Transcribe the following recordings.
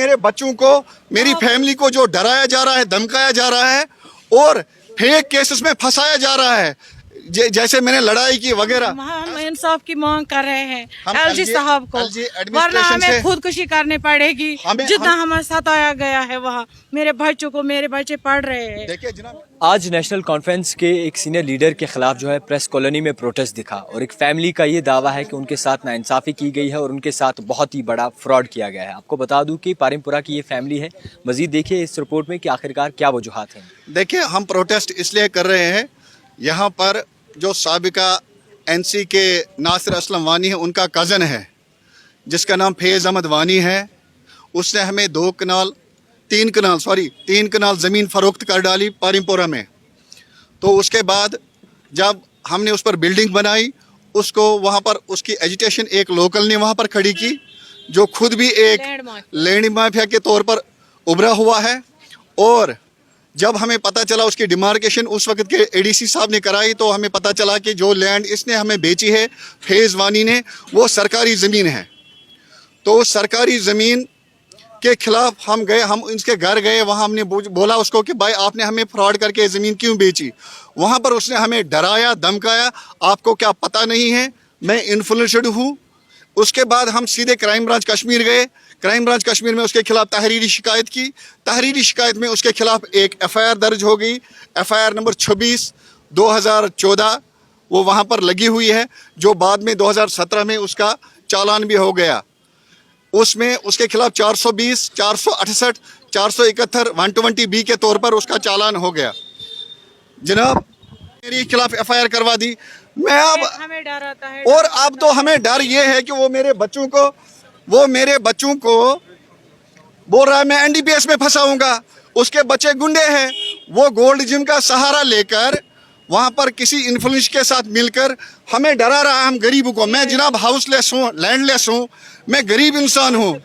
मेरे बच्चों को, मेरी फैमिली को जो डराया जा रहा है, धमकाया जा रहा है और फेक केसेस में फंसाया जा रहा है, जैसे मैंने लड़ाई की वगैरह। हम इंसाफ की मांग कर रहे हैं हम एलजी साहब को, वरना हमें खुदकुशी करनी पड़ेगी। जितना हमें सताया गया है वहाँ मेरे बच्चों को, मेरे बच्चे पढ़ रहे हैं। देखिए जनाब, आज नेशनल कॉन्फ्रेंस के एक सीनियर लीडर के खिलाफ जो है प्रेस कॉलोनी में प्रोटेस्ट दिखा और एक फैमिली का ये दावा है कि उनके साथ नाइंसाफ़ी की गई है और उनके साथ बहुत ही बड़ा फ्रॉड किया गया है। आपको बता दूं कि पारिमपुरा की ये फैमिली है। मजीद देखिए इस रिपोर्ट में कि आखिरकार क्या वजूहात हैं। देखिए हम प्रोटेस्ट इसलिए कर रहे हैं, यहाँ पर जो साबिका एनसी के नासिर असलम वानी है, उनका कज़न है जिसका नाम फैज़ अहमद वानी है। उसने हमें 3 कनाल ज़मीन फ़रोख्त कर डाली पारिमपुरा में। तो उसके बाद जब हमने उस पर बिल्डिंग बनाई, उसको वहाँ पर उसकी एजिटेशन एक लोकल ने वहाँ पर खड़ी की, जो खुद भी एक लैंड माफिया के तौर पर उभरा हुआ है। और जब हमें पता चला उसकी डिमार्केशन उस वक्त के एडीसी साहब ने कराई, तो हमें पता चला कि जो लैंड इसने हमें बेची है फैज़ वानी ने, वो सरकारी ज़मीन है। तो उस सरकारी ज़मीन के खिलाफ हम गए, हम इसके घर गए, वहाँ हमने बोला उसको कि भाई आपने हमें फ्रॉड करके ज़मीन क्यों बेची। वहाँ पर उसने हमें डराया, धमकाया, आपको क्या पता नहीं है, मैं इन्फ्लुएंसड हूँ। उसके बाद हम सीधे क्राइम ब्रांच कश्मीर गए। क्राइम ब्रांच कश्मीर में उसके खिलाफ तहरीरी शिकायत की। तहरीरी शिकायत में उसके खिलाफ एक एफआईआर दर्ज हो गई, एफआईआर नंबर 26/2014, वो वहाँ पर लगी हुई है, जो बाद में 2017 में उसका चालान भी हो गया। उसमें उसके खिलाफ 420, 468, 471, 120B के तौर पर उसका चालान हो गया। जनाब मेरे खिलाफ एफआईआर करवा दी। मैं अब हमें डर आता है, और अब तो हमें डर ये है कि वो मेरे बच्चों को बोल रहा है मैं एनडीपीएस में फंसाऊंगा। उसके बच्चे गुंडे हैं, वो गोल्ड जिम का सहारा लेकर वहाँ पर किसी इन्फ्लुएंस के साथ मिलकर हमें डरा रहा है, हम गरीबों को। मैं जनाब हाउसलेस हूँ, लैंडलेस हूँ, मैं गरीब इंसान हूँ।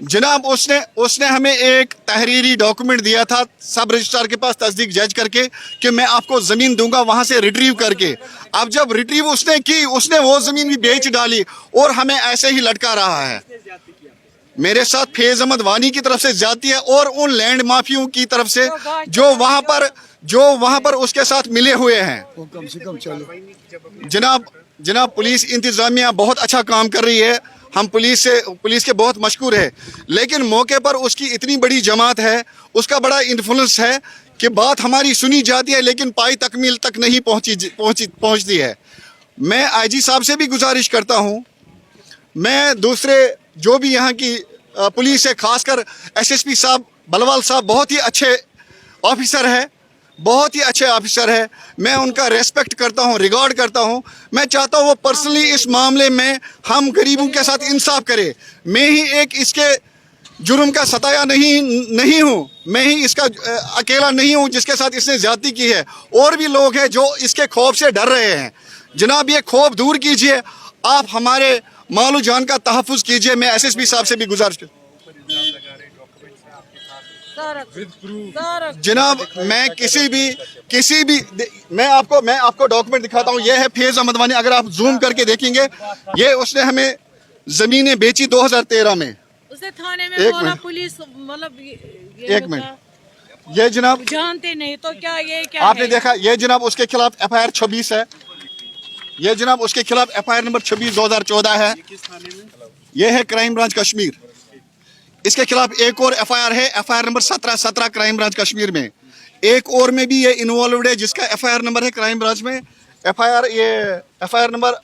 जनाब उसने हमें एक तहरीरी डॉक्यूमेंट दिया था सब रजिस्ट्रार के पास तस्दीक जज करके कि मैं आपको ज़मीन दूंगा वहाँ से रिट्रीव करके। अब जब रिट्रीव उसने की, उसने वो ज़मीन भी बेच डाली और हमें ऐसे ही लटका रहा है। मेरे साथ फैज़ अहमद वानी की तरफ से ज्यादती है और उन लैंड माफियों की तरफ से जो वहाँ पर उसके साथ मिले हुए हैं। कम से कम चलो जनाब पुलिस इंतजामिया बहुत अच्छा काम कर रही है, हम पुलिस के बहुत मशकूर है, लेकिन मौके पर उसकी इतनी बड़ी जमात है, उसका बड़ा इन्फ्लुएंस है कि बात हमारी सुनी जाती है लेकिन पाई तकमील तक नहीं पहुंचती है। मैं आईजी साहब से भी गुजारिश करता हूं, मैं दूसरे जो भी यहाँ की पुलिस है, खासकर एसएसपी साहब बलवाल साहब बहुत ही अच्छे ऑफिसर है, बहुत ही अच्छे ऑफिसर है, मैं उनका रेस्पेक्ट करता हूं, रिगार्ड करता हूं। मैं चाहता हूं वो पर्सनली इस मामले में हम गरीबों के साथ इंसाफ करे। मैं ही एक इसके जुर्म का सताया नहीं हूं, मैं ही इसका अकेला नहीं हूं जिसके साथ इसने ज्यादती की है, और भी लोग हैं जो इसके खौफ से डर रहे हैं। जनाब ये खौफ दूर कीजिए, आप हमारे मालू जान का तहफ़्फ़ुज़ कीजिए। मैं एसएसपी साहब से भी गुजारिश करता हूं। जनाब मैं मैं आपको डॉक्यूमेंट दिखाता हूँ। ये है फैज़ अहमद वानी, अगर आप जूम करके देखेंगे, ये उसने हमें जमीनें बेची 2013 में। उसने थाने में एक बोला मिनट। पुलिस मतलब एक मिनट, ये जनाब जानते नहीं तो क्या ये क्या आपने है? देखा, ये जनाब उसके खिलाफ एफआईआर 26 है, ये जनाब उसके खिलाफ एफआईआर नंबर 26/2014 है। ये है क्राइम ब्रांच कश्मीर, इसके खिलाफ एक और एफआईआर है, FIR number 17 crime branch Kashmir में। एक और में भी ये इन्वॉल्वड है जिसका एफआईआर नंबर है क्राइम ब्रांच में एफआईआर नंबर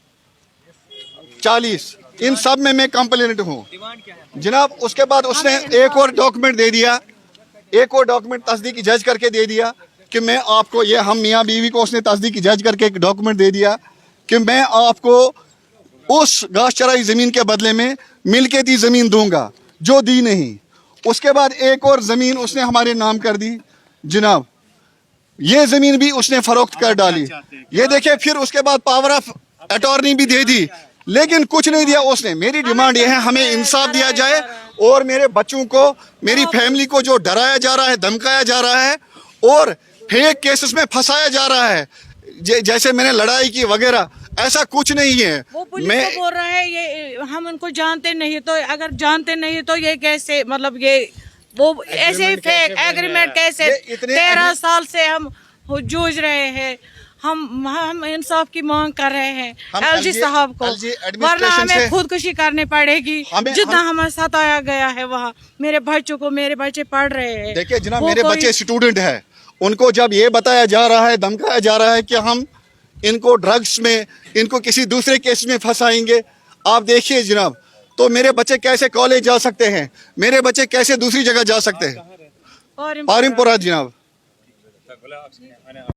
40। इन सब में मैं कंप्लेंट हूँ जनाब। उसके बाद उसने एक और डॉक्यूमेंट दे दिया, एक और डॉक्यूमेंट तस्दीक जज करके दे दिया कि मैं आपको, ये हम मियाँ बीवी को उसने तस्दीक जज करके एक डॉक्यूमेंट दे दिया कि मैं आपको उस घास चराई ज़मीन के बदले में मिल्कियती ज़मीन दूंगा, जो दी नहीं। उसके बाद एक और ज़मीन उसने हमारे नाम कर दी जनाब, ये ज़मीन भी उसने फ़रोख्त कर डाली। ये देखिए, फिर उसके बाद पावर ऑफ अटॉर्नी भी दे दी, लेकिन कुछ नहीं दिया उसने। मेरी डिमांड ये है हमें इंसाफ दिया जाए और मेरे बच्चों को, मेरी फैमिली को जो डराया जा रहा है, धमकाया जा रहा है और फेक केसेस में फंसाया जा रहा है, जैसे मैंने लड़ाई की वगैरह, ऐसा कुछ नहीं है। वो पुलिस को बोल रहे हैं ये हम उनको जानते नहीं, तो अगर जानते नहीं तो ये कैसे, मतलब ये वो ऐसे ही फेक एग्रीमेंट कैसे 13 साल से हम जूझ रहे हैं। हम इंसाफ की मांग कर रहे हैं एलजी साहब को, वरना हमें खुदकुशी करनी पड़ेगी। जितना हमारे साथ आया गया है वहाँ मेरे बच्चों को, मेरे बच्चे पढ़ रहे हैं। देखिए जनाब, मेरे बच्चे स्टूडेंट है, उनको जब ये बताया जा रहा है, धमकाया जा रहा है कि हम इनको ड्रग्स में, इनको किसी दूसरे केस में फंसाएंगे, आप देखिए जनाब, तो मेरे बच्चे कैसे कॉलेज जा सकते हैं, मेरे बच्चे कैसे दूसरी जगह जा सकते हैं? पारिमपुरा जनाब।